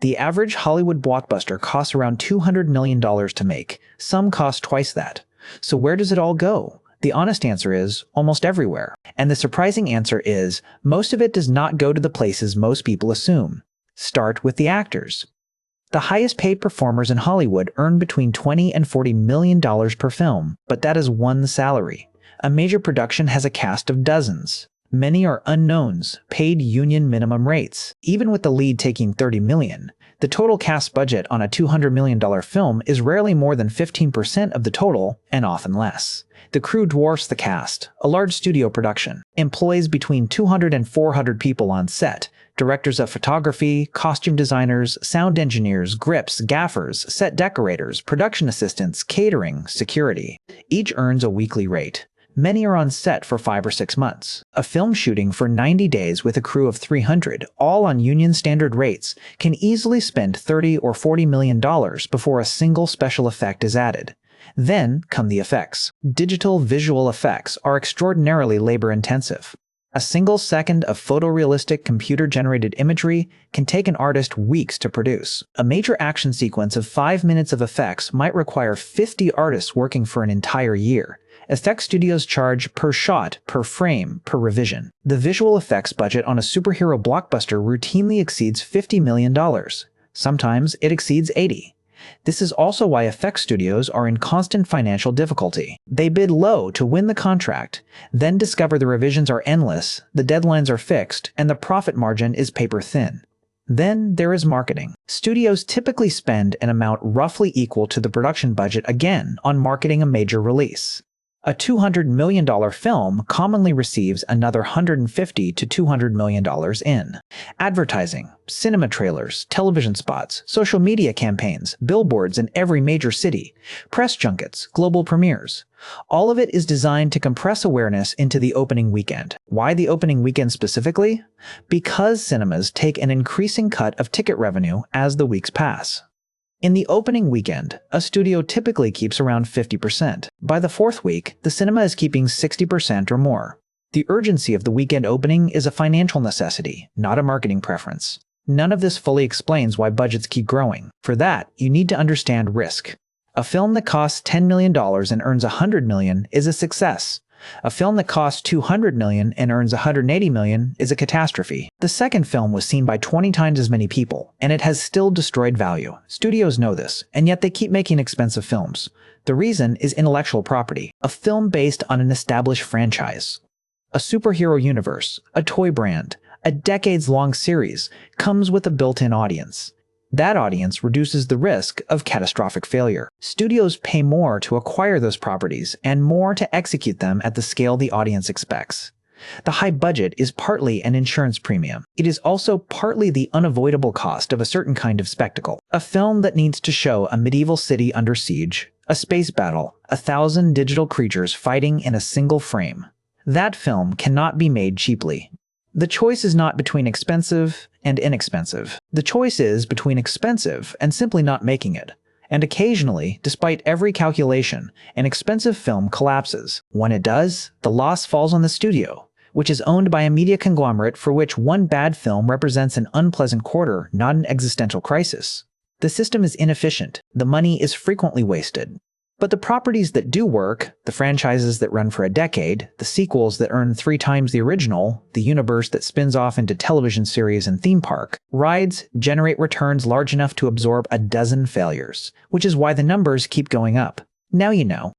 The average Hollywood blockbuster costs around $200 million to make. Some cost twice that. So where does it all go? The honest answer is almost everywhere. And the surprising answer is most of it does not go to the places most people assume. Start with the actors. The highest paid performers in Hollywood earn between $20 and $40 million per film, but that is one salary. A major production has a cast of dozens. Many are unknowns, paid union minimum rates. Even with the lead taking $30 million, the total cast budget on a $200 million film is rarely more than 15% of the total, and often less. The crew dwarfs the cast. A large studio production employs between 200 and 400 people on set. Directors of photography, costume designers, sound engineers, grips, gaffers, set decorators, production assistants, catering, security. Each earns a weekly rate. Many are on set for 5 or 6 months. A film shooting for 90 days with a crew of 300, all on union standard rates, can easily spend $30 or $40 million before a single special effect is added. Then come the effects. Digital visual effects are extraordinarily labor-intensive. A single second of photorealistic computer-generated imagery can take an artist weeks to produce. A major action sequence of 5 minutes of effects might require 50 artists working for an entire year. Effects studios charge per shot, per frame, per revision. The visual effects budget on a superhero blockbuster routinely exceeds $50 million. Sometimes it exceeds $80. This is also why effects studios are in constant financial difficulty. They bid low to win the contract, then discover the revisions are endless, the deadlines are fixed, and the profit margin is paper thin. Then there is marketing. Studios typically spend an amount roughly equal to the production budget again on marketing a major release. A $200 million film commonly receives another $150 to $200 million in advertising, cinema trailers, television spots, social media campaigns, billboards in every major city, press junkets, global premieres. All of it is designed to compress awareness into the opening weekend. Why the opening weekend specifically? Because cinemas take an increasing cut of ticket revenue as the weeks pass. In the opening weekend, a studio typically keeps around 50%. By the fourth week, the cinema is keeping 60% or more. The urgency of the weekend opening is a financial necessity, not a marketing preference. None of this fully explains why budgets keep growing. For that, you need to understand risk. A film that costs $10 million and earns $100 million is a success. A film that costs $200 million and earns $180 million is a catastrophe. The second film was seen by 20 times as many people, and it has still destroyed value. Studios know this, and yet they keep making expensive films. The reason is intellectual property, a film based on an established franchise. A superhero universe, a toy brand, a decades-long series comes with a built-in audience. That audience reduces the risk of catastrophic failure. Studios pay more to acquire those properties and more to execute them at the scale the audience expects. The high budget is partly an insurance premium. It is also partly the unavoidable cost of a certain kind of spectacle. A film that needs to show a medieval city under siege, a space battle, 1,000 digital creatures fighting in a single frame. That film cannot be made cheaply. The choice is not between expensive and inexpensive. The choice is between expensive and simply not making it. And occasionally, despite every calculation, an expensive film collapses. When it does, the loss falls on the studio, which is owned by a media conglomerate for which one bad film represents an unpleasant quarter, not an existential crisis. The system is inefficient. The money is frequently wasted. But the properties that do work, the franchises that run for a decade, the sequels that earn 3 times the original, the universe that spins off into television series and theme park, rides generate returns large enough to absorb a dozen failures, which is why the numbers keep going up. Now you know.